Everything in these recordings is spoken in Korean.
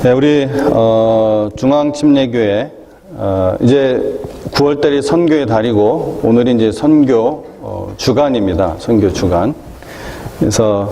네, 우리 중앙침례교회 이제 9월달이 선교의 달이고 오늘이 이제 선교 주간입니다. 선교 주간. 그래서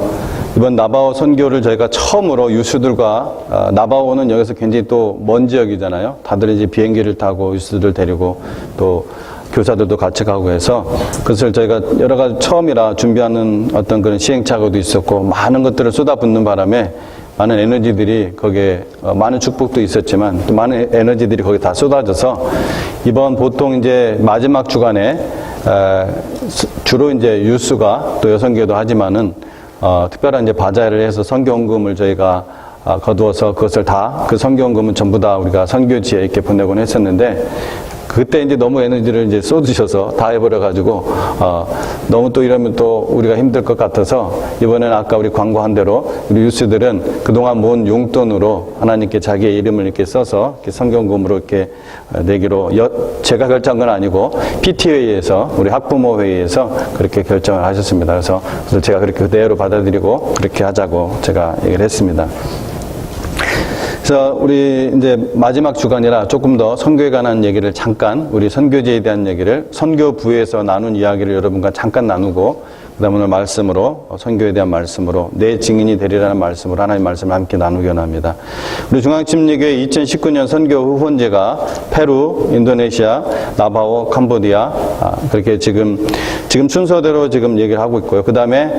이번 나바오 선교를 저희가 처음으로 유수들과 나바오는 여기서 굉장히 또 먼 지역이잖아요. 다들 이제 비행기를 타고 유수들 데리고 또 교사들도 같이 가고 해서 그것을 저희가 여러 가지 처음이라 준비하는 어떤 그런 시행착오도 있었고 많은 것들을 쏟아붓는 바람에 많은 에너지들이 거기에 많은 축복도 있었지만 또 많은 에너지들이 거기에 다 쏟아져서 이번 보통 이제 마지막 주간에 주로 이제 유수가 또 여성교도 하지만은 특별한 이제 바자회를 해서 선교헌금을 저희가 거두어서 그것을 다 그 선교헌금은 전부 다 우리가 선교지에 이렇게 보내곤 했었는데 그때 이제 너무 에너지를 이제 쏟으셔서 다 해버려가지고, 너무 또 이러면 또 우리가 힘들 것 같아서, 이번에는 아까 우리 광고한 대로, 우리 유스들은 그동안 모은 용돈으로 하나님께 자기의 이름을 이렇게 써서, 이렇게 성경금으로 이렇게 내기로, 제가 결정한 건 아니고, PT회의에서, 우리 학부모회의에서 그렇게 결정을 하셨습니다. 그래서 제가 그렇게 그대로 받아들이고, 그렇게 하자고 제가 얘기를 했습니다. 그래서 우리 이제 마지막 주간이라 조금 더 선교에 관한 얘기를 잠깐, 우리 선교제에 대한 얘기를 선교부에서 나눈 이야기를 여러분과 잠깐 나누고, 그 다음에 오늘 말씀으로, 선교에 대한 말씀으로, 내 증인이 되리라는 말씀으로 하나님의 말씀을 함께 나누기 원합니다. 우리 중앙침례교회 2019년 선교 후원제가 페루, 인도네시아, 나바오, 캄보디아, 그렇게 지금 순서대로 지금 얘기를 하고 있고요. 그 다음에,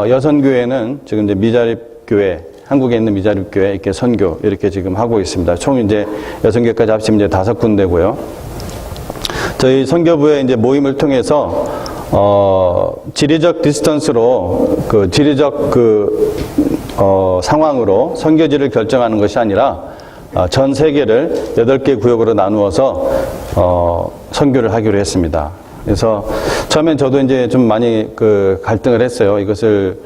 여선교회는 지금 이제 미자립교회, 한국에 있는 미자립교회 이렇게 선교 이렇게 지금 하고 있습니다. 총 이제 여성교회까지 합치면 이제 5군데고요. 저희 선교부의 이제 모임을 통해서 지리적 디스턴스로 그 지리적 상황으로 선교지를 결정하는 것이 아니라 전 세계를 8개 구역으로 나누어서 선교를 하기로 했습니다. 그래서 처음엔 저도 이제 좀 많이 갈등을 했어요. 이것을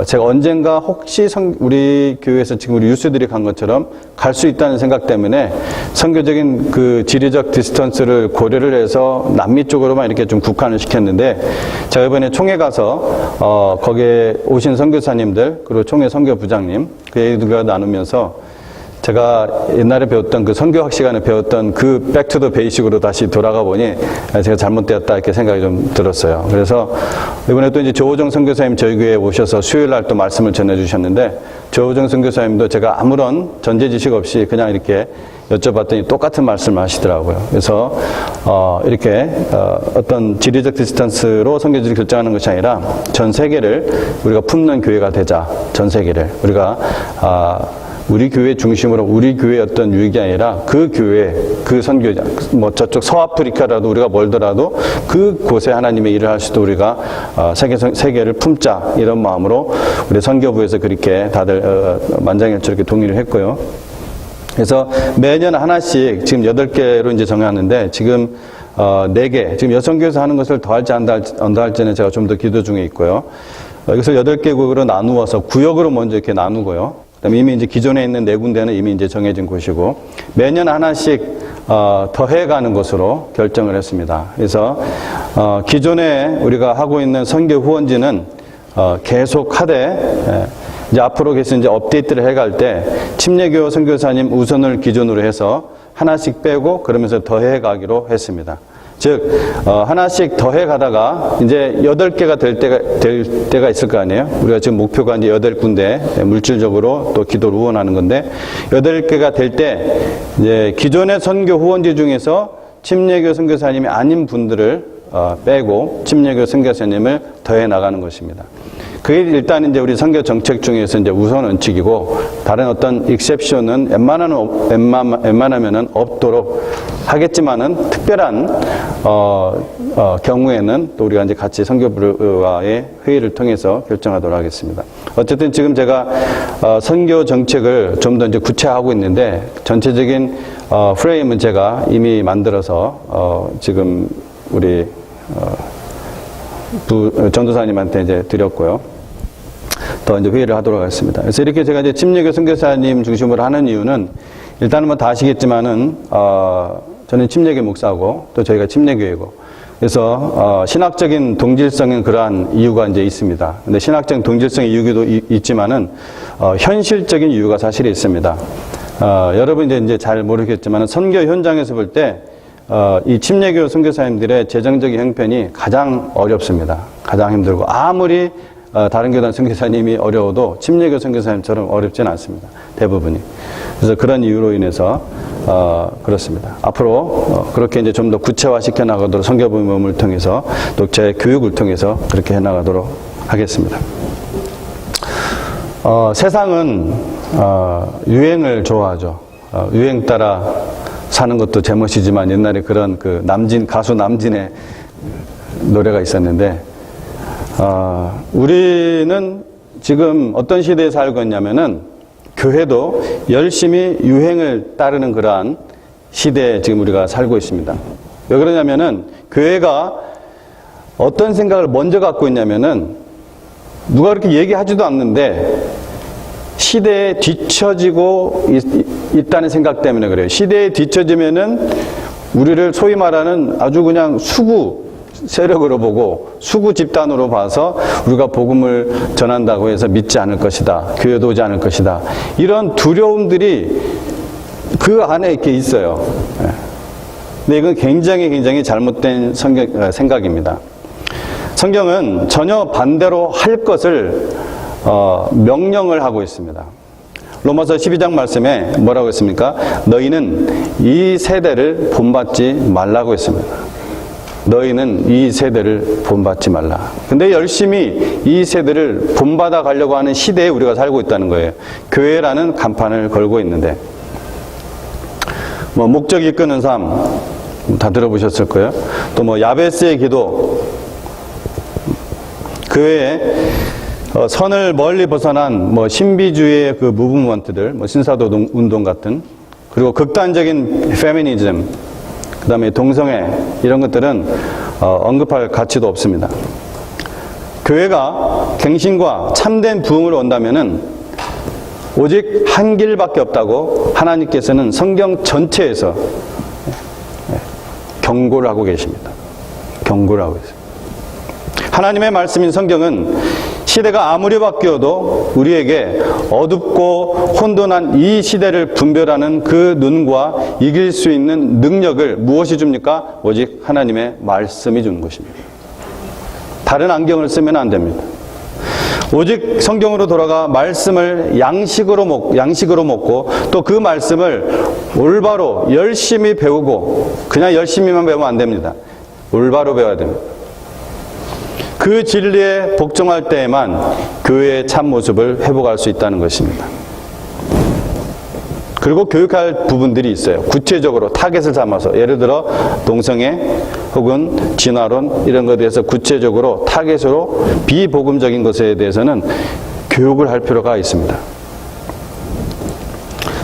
제가 언젠가 혹시 우리 교회에서 지금 우리 유스들이 간 것처럼 갈 수 있다는 생각 때문에 선교적인 그 지리적 디스턴스를 고려를 해서 남미 쪽으로만 이렇게 좀 국한을 시켰는데 제가 이번에 총회 가서 거기에 오신 선교사님들 그리고 총회 선교부장님 그 얘기들과 나누면서 제가 옛날에 배웠던 그 선교학 시간에 배웠던 그 백투더 베이식으로 다시 돌아가 보니 제가 잘못되었다 이렇게 생각이 좀 들었어요. 그래서 이번에 또 이제 조호정 선교사님 저희 교회에 오셔서 수요일 날 또 말씀을 전해주셨는데 조호정 선교사님도 제가 아무런 전제 지식 없이 그냥 이렇게 여쭤봤더니 똑같은 말씀을 하시더라고요. 그래서 이렇게 어떤 지리적 디스턴스로 선교지를 결정하는 것이 아니라 전 세계를 우리가 품는 교회가 되자. 전 세계를 우리가 우리 교회 중심으로 우리 교회의 어떤 유익이 아니라 그 교회, 그 선교자, 뭐 저쪽 서아프리카라도 우리가 멀더라도 그 곳에 하나님의 일을 할 수도 우리가 세계를 품자 이런 마음으로 우리 선교부에서 그렇게 다들 만장일치 동의를 했고요. 그래서 매년 하나씩 지금 8개로 이제 정하는데 지금 4개, 지금 여성교회에서 하는 것을 더 할지 안 더 할지는 제가 좀 더 기도 중에 있고요. 이것을 8개국으로 나누어서 구역으로 먼저 이렇게 나누고요. 그다음에 이미 이제 기존에 있는 4군데는 이미 이제 정해진 곳이고 매년 하나씩 더 해가는 것으로 결정을 했습니다. 그래서 기존에 우리가 하고 있는 선교 후원지는 계속 하되 이제 앞으로 계속 이제 업데이트를 해갈 때 침례교 선교사님 우선을 기준으로 해서 하나씩 빼고 그러면서 더 해가기로 했습니다. 즉 하나씩 더해 가다가 이제 8개가 될 때가 있을 거 아니에요. 우리가 지금 목표가 이제 8군데 물질적으로 또 기도를 후원하는 건데 8개가 될 때 이제 기존의 선교 후원지 중에서 침례교 선교사님이 아닌 분들을 빼고 침례교 선교사님을 더해 나가는 것입니다. 그게 일단 이제 우리 선교 정책 중에서 이제 우선 원칙이고 다른 어떤 익셉션은 웬만하면은 없도록 하겠지만은 특별한 경우에는 또 우리가 이제 같이 선교부와의 회의를 통해서 결정하도록 하겠습니다. 어쨌든 지금 제가 선교 정책을 좀 더 이제 구체화하고 있는데 전체적인 프레임은 제가 이미 만들어서 지금 우리 전도사님한테 이제 드렸고요. 더 이제 회의를 하도록 하겠습니다. 그래서 이렇게 제가 이제 침례교 선교사님 중심으로 하는 이유는 일단은 뭐 다 아시겠지만은 저는 침례교 목사고 또 저희가 침례교회고 그래서 신학적인 동질성인 그러한 이유가 이제 있습니다. 근데 신학적인 동질성의 이유도 있지만은 현실적인 이유가 사실 있습니다. 여러분 이제 잘 모르겠지만 선교 현장에서 볼 때 이 침례교 선교사님들의 재정적인 형편이 가장 어렵습니다. 가장 힘들고 아무리 다른 교단 선교사님이 어려워도 침례교 선교사님처럼 어렵지는 않습니다. 대부분이. 그래서 그런 이유로 인해서 그렇습니다. 앞으로 그렇게 이제 좀 더 구체화시켜 나가도록 선교부모를 통해서 또 제 교육을 통해서 그렇게 해 나가도록 하겠습니다. 세상은 유행을 좋아하죠. 유행 따라 사는 것도 제멋이지만 옛날에 그런 그 가수 남진의 노래가 있었는데 우리는 지금 어떤 시대에 살고 있냐면은 교회도 열심히 유행을 따르는 그러한 시대에 지금 우리가 살고 있습니다. 왜 그러냐면은 교회가 어떤 생각을 먼저 갖고 있냐면은 누가 그렇게 얘기하지도 않는데 시대에 뒤처지고 있다는 생각 때문에 그래요. 시대에 뒤처지면은 우리를 소위 말하는 아주 그냥 수구 세력으로 보고 수구 집단으로 봐서 우리가 복음을 전한다고 해서 믿지 않을 것이다. 교회도 오지 않을 것이다. 이런 두려움들이 그 안에 이렇게 있어요. 근데 이건 굉장히 잘못된 생각입니다. 성경은 전혀 반대로 할 것을 명령을 하고 있습니다. 로마서 12장 말씀에 뭐라고 했습니까? 너희는 이 세대를 본받지 말라고 했습니다. 너희는 이 세대를 본받지 말라. 근데 열심히 이 세대를 본받아 가려고 하는 시대에 우리가 살고 있다는 거예요. 교회라는 간판을 걸고 있는데 뭐 목적 이끄는 삶 다 들어보셨을 거예요. 또 뭐 야베스의 기도, 그 외에 선을 멀리 벗어난 뭐 신비주의의 그 무브먼트들, 뭐 신사도 운동 같은, 그리고 극단적인 페미니즘, 그 다음에 동성애, 이런 것들은 언급할 가치도 없습니다. 교회가 갱신과 참된 부흥을 온다면은 오직 한 길밖에 없다고 하나님께서는 성경 전체에서 경고를 하고 계십니다. 경고를 하고 있습니다. 하나님의 말씀인 성경은 시대가 아무리 바뀌어도 우리에게 어둡고 혼돈한 이 시대를 분별하는 그 눈과 이길 수 있는 능력을 무엇이 줍니까? 오직 하나님의 말씀이 주는 것입니다. 다른 안경을 쓰면 안 됩니다. 오직 성경으로 돌아가 말씀을 양식으로 먹고 또 그 말씀을 올바로 열심히 배우고, 그냥 열심히만 배우면 안 됩니다. 올바로 배워야 됩니다. 그 진리에 복종할 때에만 교회의 참모습을 회복할 수 있다는 것입니다. 그리고 교육할 부분들이 있어요. 구체적으로 타겟을 삼아서, 예를 들어 동성애 혹은 진화론 이런 것에 대해서 구체적으로 타겟으로 비복음적인 것에 대해서는 교육을 할 필요가 있습니다.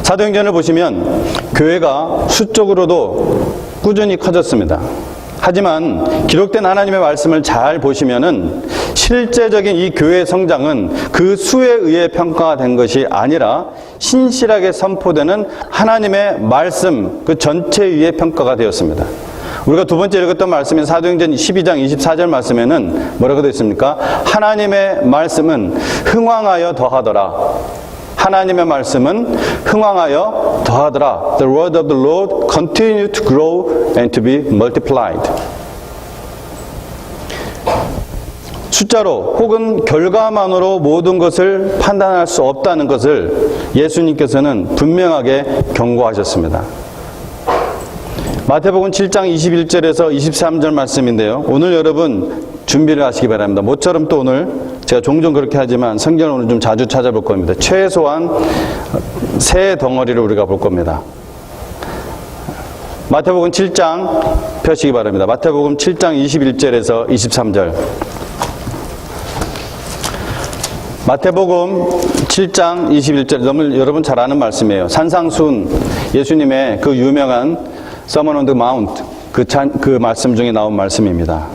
사도행전을 보시면 교회가 수적으로도 꾸준히 커졌습니다. 하지만 기록된 하나님의 말씀을 잘 보시면은 실제적인 이 교회의 성장은 그 수에 의해 평가가 된 것이 아니라 신실하게 선포되는 하나님의 말씀 그 전체에 의해 평가가 되었습니다. 우리가 두 번째 읽었던 말씀인 사도행전 12장 24절 말씀에는 뭐라고 되어 있습니까? 하나님의 말씀은 흥왕하여 더하더라. 하나님의 말씀은 흥왕하여 더하더라. The word of the Lord continued to grow and to be multiplied. 숫자로 혹은 결과만으로 모든 것을 판단할 수 없다는 것을 예수님께서는 분명하게 경고하셨습니다. 마태복음 7장 21절에서 23절 말씀인데요. 오늘 여러분 준비를 하시기 바랍니다. 모처럼 또 오늘 제가 종종 그렇게 하지만 성경을 오늘 좀 자주 찾아볼 겁니다. 최소한 세 덩어리를 우리가 볼 겁니다. 마태복음 7장 펴시기 바랍니다. 마태복음 7장 21절에서 23절. 마태복음 7장 21절, 너무 여러분 잘 아는 말씀이에요. 산상수훈, 예수님의 그 유명한 Sermon on the Mount, 그 말씀 중에 나온 말씀입니다.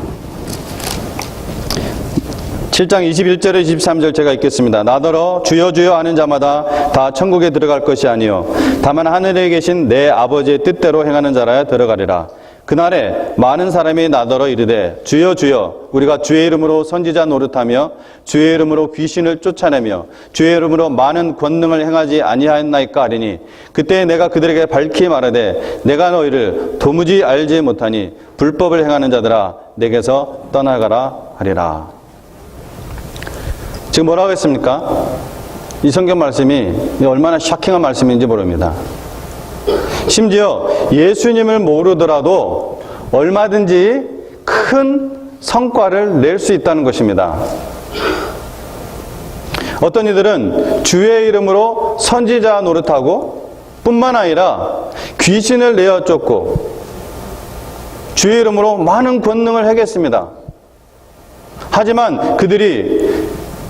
7장 21절에 23절 제가 읽겠습니다. 나더러 주여 주여 하는 자마다 다 천국에 들어갈 것이 아니요 다만 하늘에 계신 내 아버지의 뜻대로 행하는 자라야 들어가리라. 그날에 많은 사람이 나더러 이르되 주여 주여 우리가 주의 이름으로 선지자 노릇하며 주의 이름으로 귀신을 쫓아내며 주의 이름으로 많은 권능을 행하지 아니하였나이까 하리니 그때 내가 그들에게 밝히 말하되 내가 너희를 도무지 알지 못하니 불법을 행하는 자들아 내게서 떠나가라 하리라. 지금 뭐라고 했습니까? 이 성경 말씀이 얼마나 샤킹한 말씀인지 모릅니다. 심지어 예수님을 모르더라도 얼마든지 큰 성과를 낼 수 있다는 것입니다. 어떤 이들은 주의 이름으로 선지자 노릇하고 뿐만 아니라 귀신을 내어 쫓고 주의 이름으로 많은 권능을 행했습니다. 하지만 그들이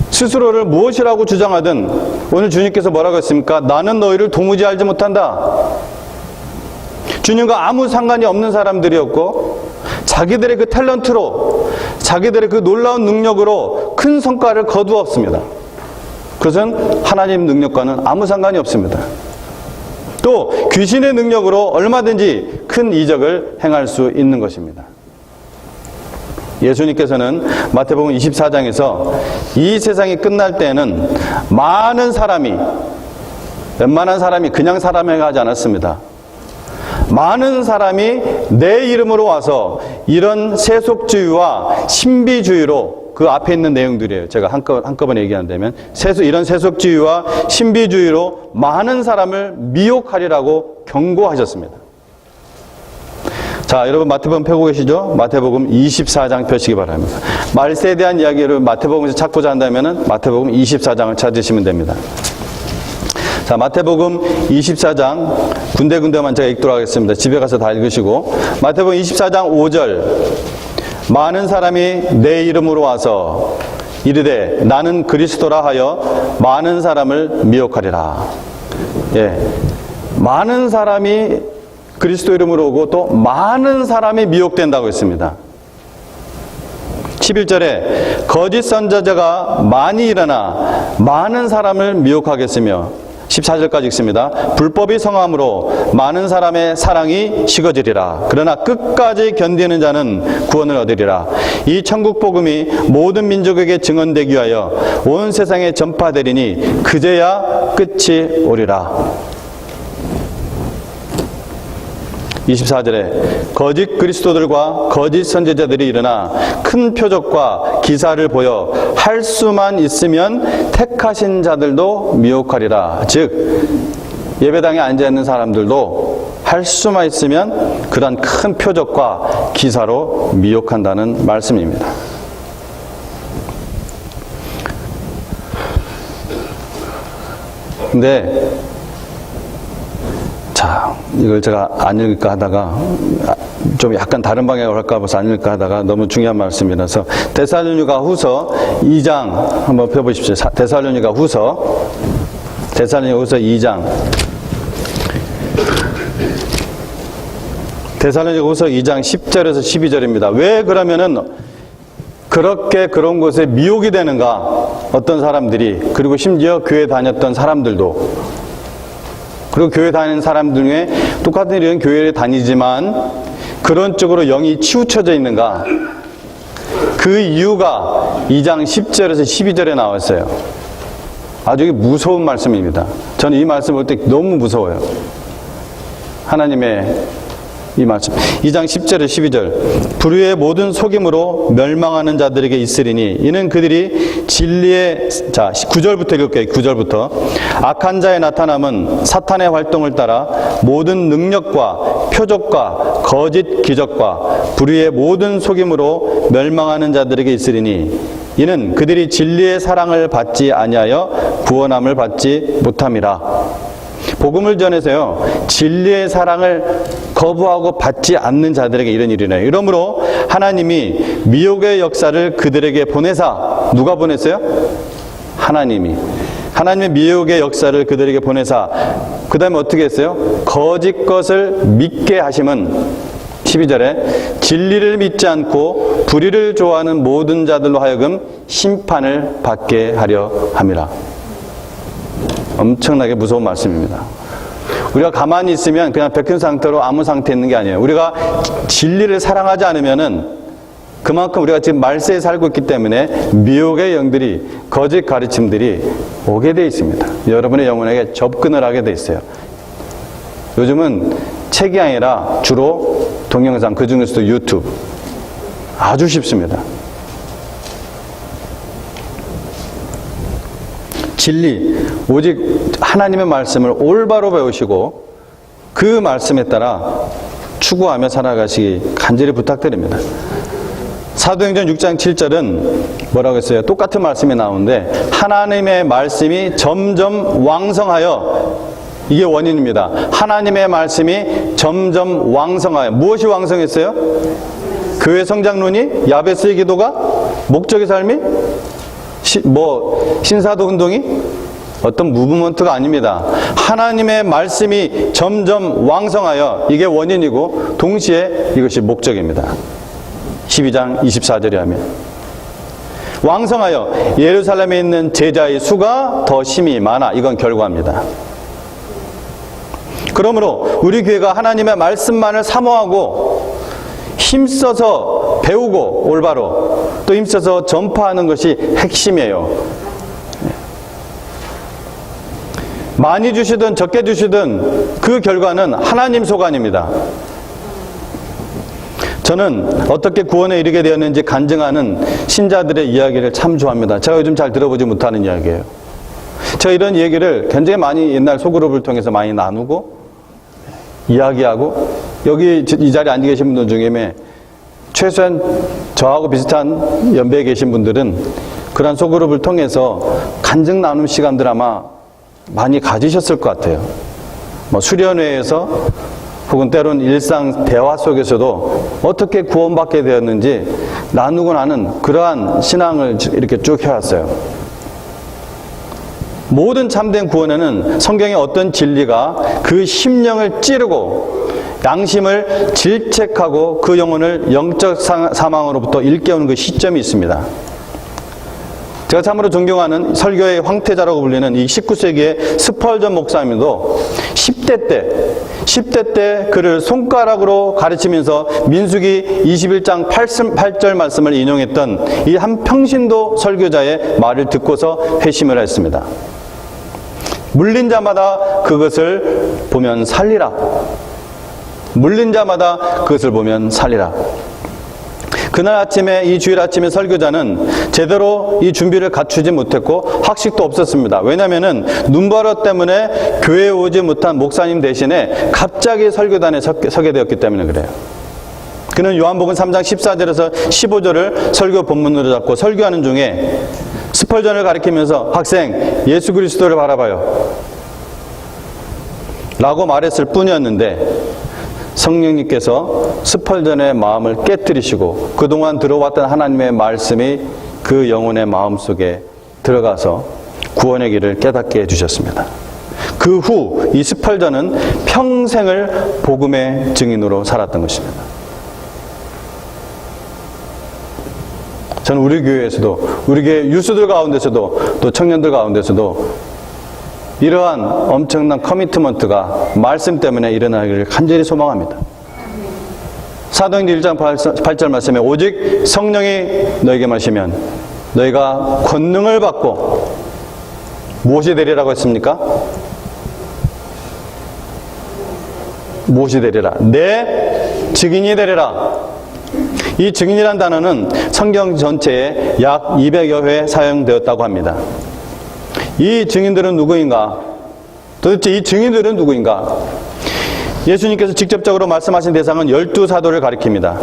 스스로를 무엇이라고 주장하든 오늘 주님께서 뭐라고 했습니까? 나는 너희를 도무지 알지 못한다. 주님과 아무 상관이 없는 사람들이었고 자기들의 그 탤런트로 자기들의 그 놀라운 능력으로 큰 성과를 거두었습니다. 그것은 하나님 능력과는 아무 상관이 없습니다. 또 귀신의 능력으로 얼마든지 큰 이적을 행할 수 있는 것입니다. 예수님께서는 마태복음 24장에서 이 세상이 끝날 때에는 많은 사람이, 웬만한 사람이 그냥 사람에게 하지 않았습니다. 많은 사람이 내 이름으로 와서 이런 세속주의와 신비주의로, 그 앞에 있는 내용들이에요. 제가 한꺼번에 얘기한다면 이런 세속주의와 신비주의로 많은 사람을 미혹하리라고 경고하셨습니다. 자, 여러분 마태복음 펴고 계시죠? 마태복음 24장 펴시기 바랍니다. 말세에 대한 이야기를 마태복음에서 찾고자 한다면 마태복음 24장을 찾으시면 됩니다. 자, 마태복음 24장 군데군데만 제가 읽도록 하겠습니다. 집에 가서 다 읽으시고, 마태복음 24장 5절, 많은 사람이 내 이름으로 와서 이르되 나는 그리스도라 하여 많은 사람을 미혹하리라. 예, 많은 사람이 그리스도 이름으로 오고 또 많은 사람이 미혹된다고 했습니다. 11절에 거짓 선지자가 많이 일어나 많은 사람을 미혹하겠으며 14절까지 읽습니다. 불법이 성함으로 많은 사람의 사랑이 식어지리라. 그러나 끝까지 견디는 자는 구원을 얻으리라. 이 천국 복음이 모든 민족에게 증언되기 위하여 온 세상에 전파되리니 그제야 끝이 오리라. 24절에 거짓 그리스도들과 거짓 선지자들이 일어나 큰 표적과 기사를 보여 할 수만 있으면 택하신 자들도 미혹하리라. 즉 예배당에 앉아있는 사람들도 할 수만 있으면 그런 큰 표적과 기사로 미혹한다는 말씀입니다. 근데 자, 이걸 제가 안 읽을까 하다가 좀 약간 다른 방향으로 할까 봐서 안 읽을까 하다가 너무 중요한 말씀이라서 데살로니가 후서 2장 한번 펴보십시오. 데살로니가 후서 2장 데살로니가 후서 2장 10절에서 12절입니다. 왜 그러면은 그렇게 그런 곳에 미혹이 되는가? 어떤 사람들이, 그리고 심지어 교회 다녔던 사람들도, 그리고 교회 다니는 사람들 중에 똑같은 이런 교회를 다니지만 그런 쪽으로 영이 치우쳐져 있는가? 그 이유가 2장 10절에서 12절에 나왔어요. 아주 무서운 말씀입니다. 저는 이 말씀 볼 때 너무 무서워요. 하나님의 이 말씀. 2장 10절에 12절. 불의의 모든 속임으로 멸망하는 자들에게 있으리니 이는 그들이 진리의, 자 9절부터 읽을게요. 9절부터. 악한 자의 나타남은 사탄의 활동을 따라 모든 능력과 표적과 거짓 기적과 불의의 모든 속임으로 멸망하는 자들에게 있으리니 이는 그들이 진리의 사랑을 받지 아니하여 구원함을 받지 못함이라. 복음을 전해서요, 진리의 사랑을 거부하고 받지 않는 자들에게 이런 일이 나요. 이러므로 하나님이 미혹의 역사를 그들에게 보내사, 누가 보냈어요? 하나님이. 하나님의 미혹의 역사를 그들에게 보내사, 그 다음에 어떻게 했어요? 거짓 것을 믿게 하심은 12절에 진리를 믿지 않고 불의를 좋아하는 모든 자들로 하여금 심판을 받게 하려 함이라. 엄청나게 무서운 말씀입니다. 우리가 가만히 있으면 그냥 베낀 상태로 아무 상태에 있는 게 아니에요. 우리가 진리를 사랑하지 않으면은 그만큼 우리가 지금 말세에 살고 있기 때문에 미혹의 영들이, 거짓 가르침들이 오게 돼 있습니다. 여러분의 영혼에게 접근을 하게 돼 있어요. 요즘은 책이 아니라 주로 동영상, 그 중에서도 유튜브. 아주 쉽습니다. 진리, 오직 하나님의 말씀을 올바로 배우시고 그 말씀에 따라 추구하며 살아가시기 간절히 부탁드립니다. 사도행전 6장 7절은 뭐라고 했어요? 똑같은 말씀이 나오는데 하나님의 말씀이 점점 왕성하여, 이게 원인입니다. 하나님의 말씀이 점점 왕성하여. 무엇이 왕성했어요? 교회 성장론이? 야베스의 기도가? 목적의 삶이? 신사도 운동이? 어떤 무브먼트가 아닙니다. 하나님의 말씀이 점점 왕성하여, 이게 원인이고 동시에 이것이 목적입니다. 12장 24절에 하면 왕성하여 예루살렘에 있는 제자의 수가 더 심히 많아. 이건 결과입니다. 그러므로 우리 교회가 하나님의 말씀만을 사모하고 힘써서 배우고 올바로 또 힘써서 전파하는 것이 핵심이에요. 많이 주시든 적게 주시든 그 결과는 하나님 소관입니다. 저는 어떻게 구원에 이르게 되었는지 간증하는 신자들의 이야기를 참 좋아합니다. 제가 요즘 잘 들어보지 못하는 이야기예요. 제가 이런 얘기를 굉장히 많이 옛날 소그룹을 통해서 많이 나누고 이야기하고, 여기 이 자리에 앉아 계신 분들 중에 최소한 저하고 비슷한 연배에 계신 분들은 그런 소그룹을 통해서 간증 나눔 시간들 아마 많이 가지셨을 것 같아요. 수련회에서 혹은 때론 일상 대화 속에서도 어떻게 구원받게 되었는지 나누고 나는 그러한 신앙을 이렇게 쭉 해왔어요. 모든 참된 구원에는 성경의 어떤 진리가 그 심령을 찌르고 양심을 질책하고 그 영혼을 영적 사망으로부터 일깨우는 그 시점이 있습니다. 제가 참으로 존경하는 설교의 황태자라고 불리는 이 19세기의 스펄전 목사님도 10대 때 그를 손가락으로 가르치면서 민수기 21장 8절 말씀을 인용했던 이 한 평신도 설교자의 말을 듣고서 회심을 했습니다. 물린 자마다 그것을 보면 살리라. 물린 자마다 그것을 보면 살리라. 그날 아침에, 이 주일 아침에 설교자는 제대로 이 준비를 갖추지 못했고 학식도 없었습니다. 왜냐하면 눈버릇 때문에 교회에 오지 못한 목사님 대신에 갑자기 설교단에 서게 되었기 때문에 그래요. 그는 요한복음 3장 14절에서 15절을 설교 본문으로 잡고 설교하는 중에 스펄전을 가리키면서 학생, 예수 그리스도를 바라봐요 라고 말했을 뿐이었는데 성령님께서 스펄전의 마음을 깨뜨리시고 그동안 들어왔던 하나님의 말씀이 그 영혼의 마음속에 들어가서 구원의 길을 깨닫게 해주셨습니다. 그 후 이 스펄전은 평생을 복음의 증인으로 살았던 것입니다. 저는 우리 교회에서도, 우리 교회 유수들 가운데서도 또 청년들 가운데서도 이러한 엄청난 커미트먼트가 말씀 때문에 일어나기를 간절히 소망합니다. 사도행전 1장 8절 말씀에 오직 성령이 너에게 마시면 너희가 권능을 받고 무엇이 되리라고 했습니까? 무엇이 되리라? 내 증인이 되리라. 이 증인이란 단어는 성경 전체에 약 200여 회 사용되었다고 합니다. 이 증인들은 누구인가? 도대체 이 증인들은 누구인가? 예수님께서 직접적으로 말씀하신 대상은 12사도를 가리킵니다.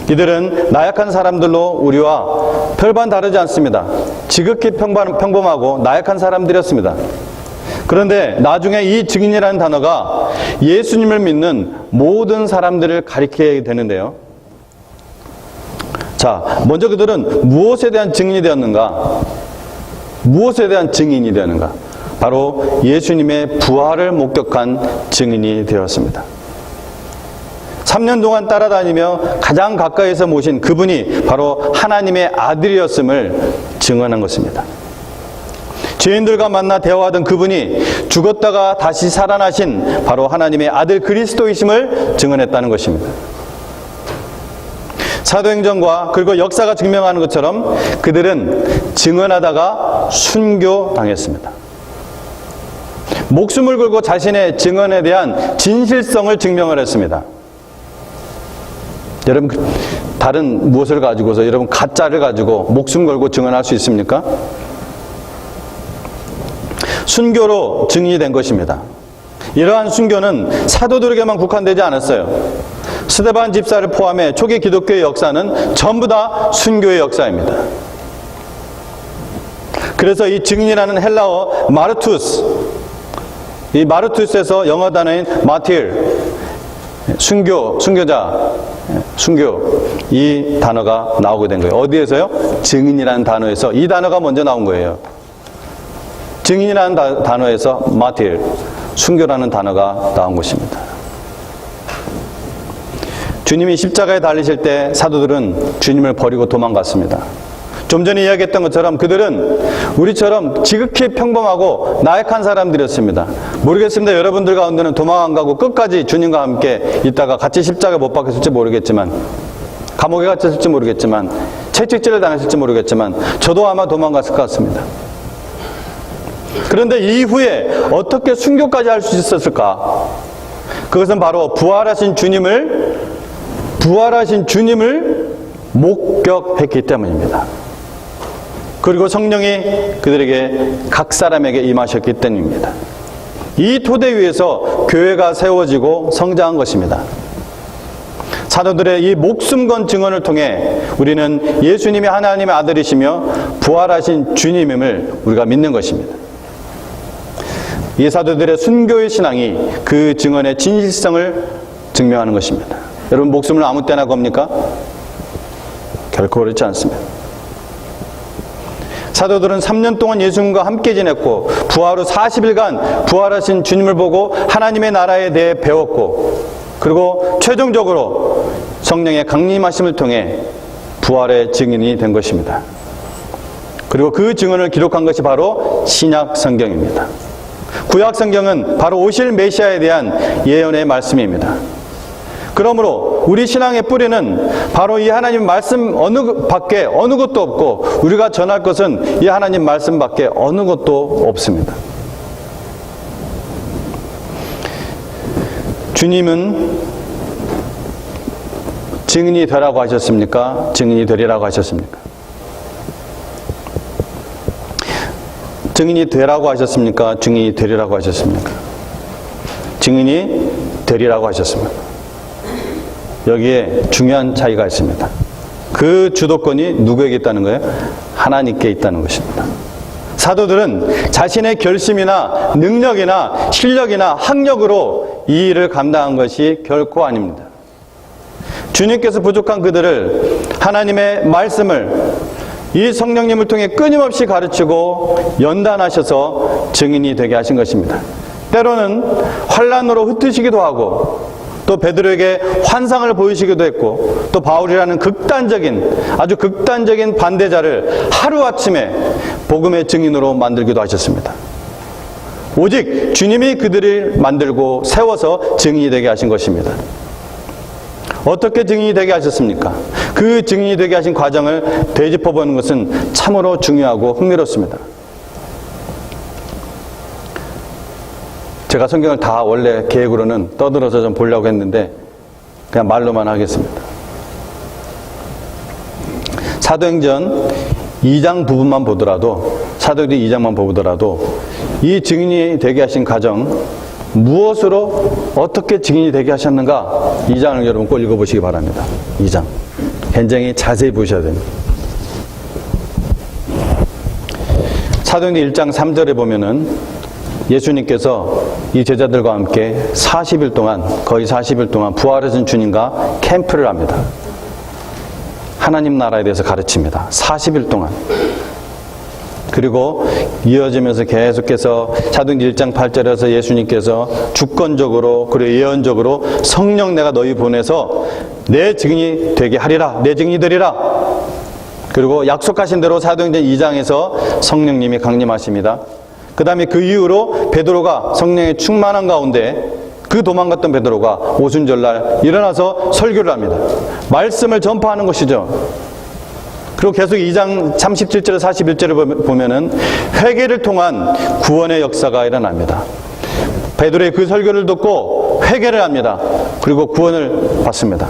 이들은 나약한 사람들로 우리와 별반 다르지 않습니다. 지극히 평범하고 나약한 사람들이었습니다. 그런데 나중에 이 증인이라는 단어가 예수님을 믿는 모든 사람들을 가리키게 되는데요. 자, 먼저 그들은 무엇에 대한 증인이 되었는가? 무엇에 대한 증인이 되었는가? 바로 예수님의 부활을 목격한 증인이 되었습니다. 3년 동안 따라다니며 가장 가까이에서 모신 그분이 바로 하나님의 아들이었음을 증언한 것입니다. 죄인들과 만나 대화하던 그분이 죽었다가 다시 살아나신 바로 하나님의 아들 그리스도이심을 증언했다는 것입니다. 사도행전과 그리고 역사가 증명하는 것처럼 그들은 증언하다가 순교당했습니다. 목숨을 걸고 자신의 증언에 대한 진실성을 증명을 했습니다. 여러분, 다른 무엇을 가지고서 여러분 가짜를 가지고 목숨 걸고 증언할 수 있습니까? 순교로 증인이 된 것입니다. 이러한 순교는 사도들에게만 국한되지 않았어요. 스데반 집사를 포함해 초기 기독교의 역사는 전부 다 순교의 역사입니다. 그래서 이 증인이라는 헬라어 마르투스, 이 마르투스에서 영어 단어인 마틸, 순교자, 순교, 이 단어가 나오게 된 거예요. 어디에서요? 증인이라는 단어에서 이 단어가 먼저 나온 거예요. 증인이라는 단어에서 마틸, 순교라는 단어가 나온 것입니다. 주님이 십자가에 달리실 때 사도들은 주님을 버리고 도망갔습니다. 좀 전에 이야기했던 것처럼 그들은 우리처럼 지극히 평범하고 나약한 사람들이었습니다. 모르겠습니다. 여러분들 가운데는 도망 안 가고 끝까지 주님과 함께 있다가 같이 십자가에 못 박혔을지 모르겠지만, 감옥에 갇혔을지 모르겠지만, 채찍질을 당했을지 모르겠지만 저도 아마 도망갔을 것 같습니다. 그런데 이후에 어떻게 순교까지 할 수 있었을까? 그것은 바로 부활하신 주님을 목격했기 때문입니다. 그리고 성령이 그들에게 각 사람에게 임하셨기 때문입니다. 이 토대 위에서 교회가 세워지고 성장한 것입니다. 사도들의 이 목숨 건 증언을 통해 우리는 예수님이 하나님의 아들이시며 부활하신 주님임을 우리가 믿는 것입니다. 이 사도들의 순교의 신앙이 그 증언의 진실성을 증명하는 것입니다. 여러분, 목숨을 아무 때나 겁니까? 결코 그렇지 않습니다. 사도들은 3년 동안 예수님과 함께 지냈고 부활 후 40일간 부활하신 주님을 보고 하나님의 나라에 대해 배웠고, 그리고 최종적으로 성령의 강림하심을 통해 부활의 증인이 된 것입니다. 그리고 그 증언을 기록한 것이 바로 신약 성경입니다. 구약 성경은 바로 오실 메시아에 대한 예언의 말씀입니다. 그러므로 우리 신앙의 뿌리는 바로 이 하나님 말씀 밖에 어느 것도 없고, 우리가 전할 것은 이 하나님 말씀 밖에 어느 것도 없습니다. 주님은 증인이 되라고 하셨습니까? 증인이 되리라고 하셨습니까? 증인이 되라고 하셨습니까? 증인이 되리라고 하셨습니까? 증인이 되리라고 하셨습니다. 여기에 중요한 차이가 있습니다. 그 주도권이 누구에게 있다는 거예요? 하나님께 있다는 것입니다. 사도들은 자신의 결심이나 능력이나 실력이나 학력으로 이 일을 감당한 것이 결코 아닙니다. 주님께서 부족한 그들을 하나님의 말씀을 이 성령님을 통해 끊임없이 가르치고 연단하셔서 증인이 되게 하신 것입니다. 때로는 환난으로 흩으시기도 하고, 또 베드로에게 환상을 보이시기도 했고, 또 바울이라는 아주 극단적인 반대자를 하루아침에 복음의 증인으로 만들기도 하셨습니다. 오직 주님이 그들을 만들고 세워서 증인이 되게 하신 것입니다. 어떻게 증인이 되게 하셨습니까? 그 증인이 되게 하신 과정을 되짚어보는 것은 참으로 중요하고 흥미롭습니다. 제가 성경을 다 원래 계획으로는 떠들어서 좀 보려고 했는데 그냥 말로만 하겠습니다. 사도행전 2장 부분만 보더라도, 사도행전 2장만 보더라도 이 증인이 되게 하신 과정, 무엇으로 어떻게 증인이 되게 하셨는가, 2장을 여러분 꼭 읽어보시기 바랍니다. 2장 굉장히 자세히 보셔야 됩니다. 사도행전 1장 3절에 보면은 예수님께서 이 제자들과 함께 40일 동안, 거의 40일 동안 부활하신 주님과 캠프를 합니다. 하나님 나라에 대해서 가르칩니다. 40일 동안. 그리고 이어지면서 계속해서 사도행전 1장 8절에서 예수님께서 주권적으로 그리고 예언적으로 성령 내가 너희 보내서 내 증인이 되게 하리라, 내 증인이 되리라, 그리고 약속하신 대로 사도행전 2장에서 성령님이 강림하십니다. 그 다음에 그 이후로 베드로가 성령의 충만한 가운데 그 도망갔던 베드로가 오순절날 일어나서 설교를 합니다. 말씀을 전파하는 것이죠. 그리고 계속 2장 37절 41절을 보면은 회개를 통한 구원의 역사가 일어납니다. 베드로의 그 설교를 듣고 회개를 합니다. 그리고 구원을 받습니다.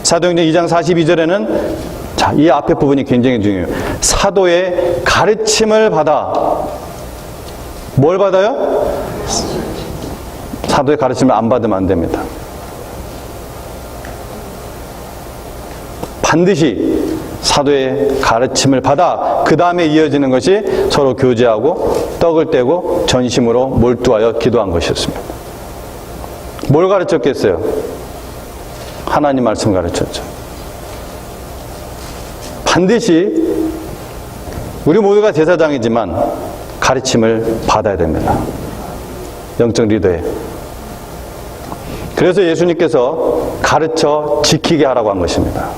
사도행전 2장 42절에는 자, 이 앞에 부분이 굉장히 중요해요. 사도의 가르침을 받아. 뭘 받아요? 사도의 가르침을 안 받으면 안 됩니다. 반드시 사도의 가르침을 받아 그 다음에 이어지는 것이 서로 교제하고 떡을 떼고 전심으로 몰두하여 기도한 것이었습니다. 뭘 가르쳤겠어요? 하나님 말씀 가르쳤죠. 반드시 우리 모두가 제사장이지만 가르침을 받아야 됩니다. 영적 리더에. 그래서 예수님께서 가르쳐 지키게 하라고 한 것입니다.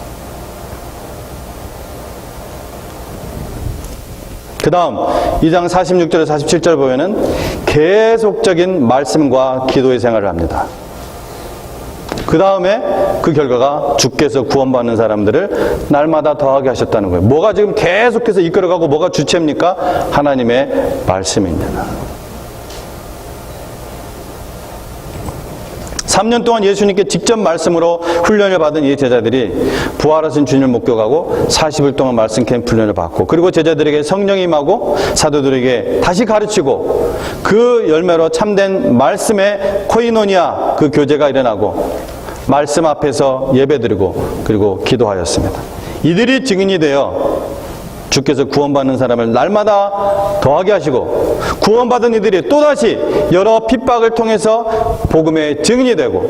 그 다음 2장 46절에서 47절 보면은 계속적인 말씀과 기도의 생활을 합니다. 그 다음에 그 결과가 주께서 구원받는 사람들을 날마다 더하게 하셨다는 거예요. 뭐가 지금 계속해서 이끌어가고 뭐가 주체입니까? 하나님의 말씀입니다. 3년 동안 예수님께 직접 말씀으로 훈련을 받은 이 제자들이 부활하신 주님을 목격하고 40일 동안 말씀 캠프 훈련을 받고 그리고 제자들에게 성령이 임하고 사도들에게 다시 가르치고 그 열매로 참된 말씀의 코이노니아 그 교제가 일어나고 말씀 앞에서 예배드리고 그리고 기도하였습니다. 이들이 증인이 되어 주께서 구원받는 사람을 날마다 더하게 하시고 구원받은 이들이 또다시 여러 핍박을 통해서 복음의 증인이 되고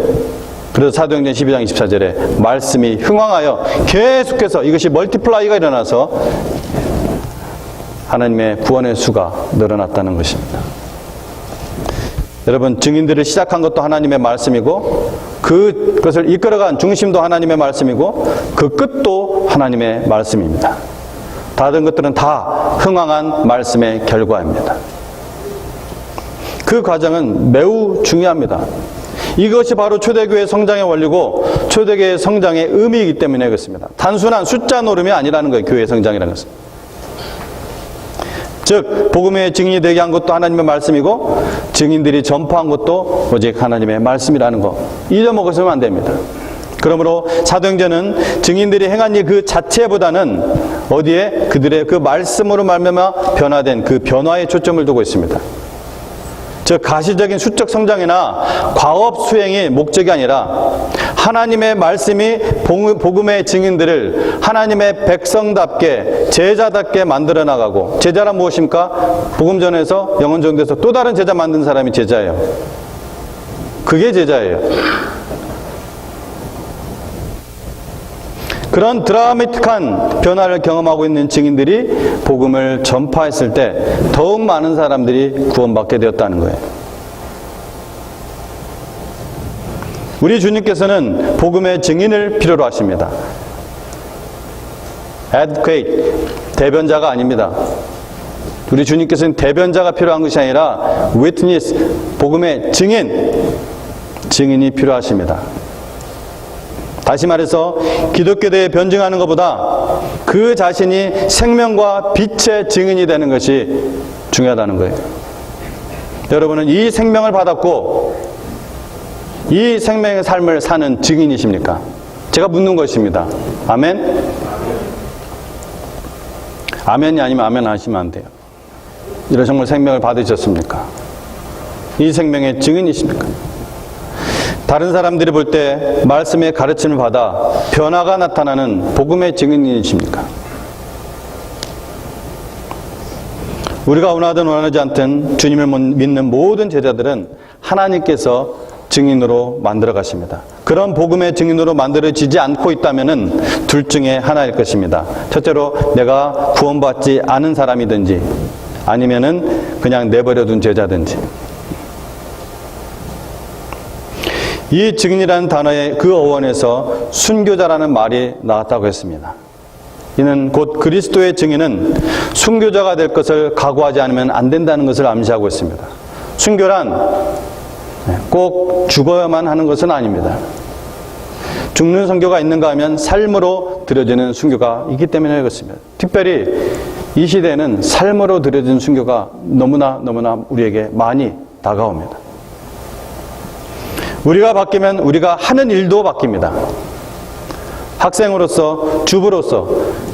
그래서 사도행전 12장 24절에 말씀이 흥왕하여 계속해서 이것이 멀티플라이가 일어나서 하나님의 구원의 수가 늘어났다는 것입니다. 여러분, 증인들을 시작한 것도 하나님의 말씀이고 그것을 이끌어간 중심도 하나님의 말씀이고 그 끝도 하나님의 말씀입니다. 다른 것들은 다 흥왕한 말씀의 결과입니다. 그 과정은 매우 중요합니다. 이것이 바로 초대교회 성장의 원리고 초대교회 성장의 의미이기 때문에 그렇습니다. 단순한 숫자 노름이 아니라는 거예요. 교회 성장이라는 것은. 즉 복음의 증인이 되게 한 것도 하나님의 말씀이고 증인들이 전파한 것도 오직 하나님의 말씀이라는 거 잊어먹으시면 안 됩니다. 그러므로 사도행전은 증인들이 행한 일 그 자체보다는 어디에 그들의 그 말씀으로 말미암아 변화된 그 변화에 초점을 두고 있습니다. 즉 가시적인 수적 성장이나 과업 수행이 목적이 아니라 하나님의 말씀이 복음의 증인들을 하나님의 백성답게 제자답게 만들어 나가고 제자란 무엇입니까? 복음 전에서 영혼 전도에서 또 다른 제자 만든 사람이 제자예요. 그게 제자예요. 그런 드라마틱한 변화를 경험하고 있는 증인들이 복음을 전파했을 때 더욱 많은 사람들이 구원받게 되었다는 거예요. 우리 주님께서는 복음의 증인을 필요로 하십니다. advocate, 대변자가 아닙니다. 우리 주님께서는 대변자가 필요한 것이 아니라 witness, 복음의 증인이 필요하십니다. 다시 말해서 기독교대에 변증하는 것보다 그 자신이 생명과 빛의 증인이 되는 것이 중요하다는 거예요. 여러분은 이 생명을 받았고 이 생명의 삶을 사는 증인이십니까? 제가 묻는 것입니다. 아멘? 아멘이 아니면 아멘 하시면 안 돼요. 이런 정말 생명을 받으셨습니까? 이 생명의 증인이십니까? 다른 사람들이 볼 때 말씀의 가르침을 받아 변화가 나타나는 복음의 증인이십니까? 우리가 원하든 원하지 않든 주님을 믿는 모든 제자들은 하나님께서 증인으로 만들어 가십니다. 그런 복음의 증인으로 만들어지지 않고 있다면 둘 중에 하나일 것입니다. 첫째로 내가 구원받지 않은 사람이든지 아니면은 그냥 내버려둔 제자든지. 이 증인이라는 단어의 그 어원에서 순교자라는 말이 나왔다고 했습니다. 이는 곧 그리스도의 증인은 순교자가 될 것을 각오하지 않으면 안 된다는 것을 암시하고 있습니다. 순교란 꼭 죽어야만 하는 것은 아닙니다. 죽는 순교가 있는가 하면 삶으로 드려지는 순교가 있기 때문에 그렇습니다. 특별히 이 시대에는 삶으로 드려지는 순교가 너무나 우리에게 많이 다가옵니다. 우리가 바뀌면 우리가 하는 일도 바뀝니다. 학생으로서, 주부로서,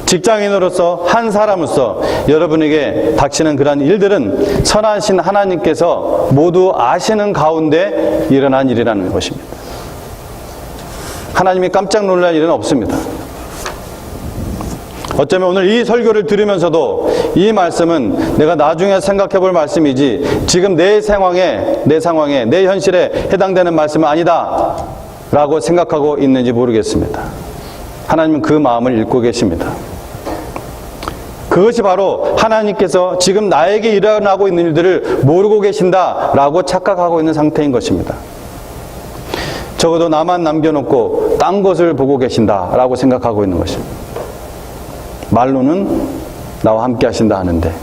직장인으로서, 한 사람으로서 여러분에게 닥치는 그러한 일들은 선하신 하나님께서 모두 아시는 가운데 일어난 일이라는 것입니다. 하나님이 깜짝 놀랄 일은 없습니다. 어쩌면 오늘 이 설교를 들으면서도 이 말씀은 내가 나중에 생각해 볼 말씀이지 지금 내 상황에, 내 현실에 해당되는 말씀은 아니다 라고 생각하고 있는지 모르겠습니다. 하나님은 그 마음을 읽고 계십니다. 그것이 바로 하나님께서 지금 나에게 일어나고 있는 일들을 모르고 계신다라고 착각하고 있는 상태인 것입니다. 적어도 나만 남겨놓고 딴 것을 보고 계신다라고 생각하고 있는 것입니다. 말로는 나와 함께 하신다 하는데,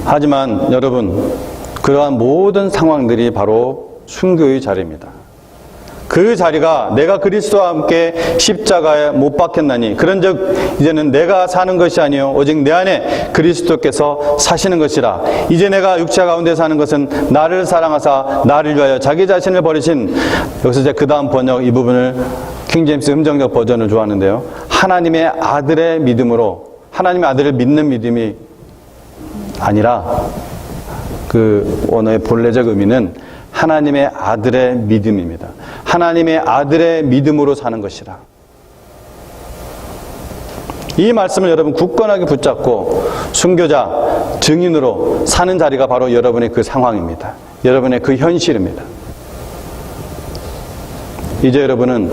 하지만 여러분, 그러한 모든 상황들이 바로 순교의 자리입니다. 그 자리가 내가 그리스도와 함께 십자가에 못 박혔나니 그런즉 이제는 내가 사는 것이 아니요 오직 내 안에 그리스도께서 사시는 것이라. 이제 내가 육체 가운데 사는 것은 나를 사랑하사 나를 위하여 자기 자신을 버리신, 여기서 이제 그 다음 번역 이 부분을 킹제임스 음정적 버전을 좋아하는데요, 하나님의 아들의 믿음으로, 하나님의 아들을 믿는 믿음이 아니라 그 원어의 본래적 의미는 하나님의 아들의 믿음입니다. 하나님의 아들의 믿음으로 사는 것이라. 이 말씀을 여러분 굳건하게 붙잡고 순교자, 증인으로 사는 자리가 바로 여러분의 그 상황입니다. 여러분의 그 현실입니다. 이제 여러분은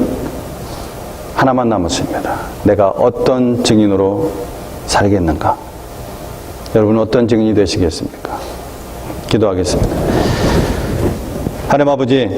하나만 남았습니다. 내가 어떤 증인으로 살겠는가? 여러분은 어떤 증인이 되시겠습니까? 기도하겠습니다. 하나님 아버지,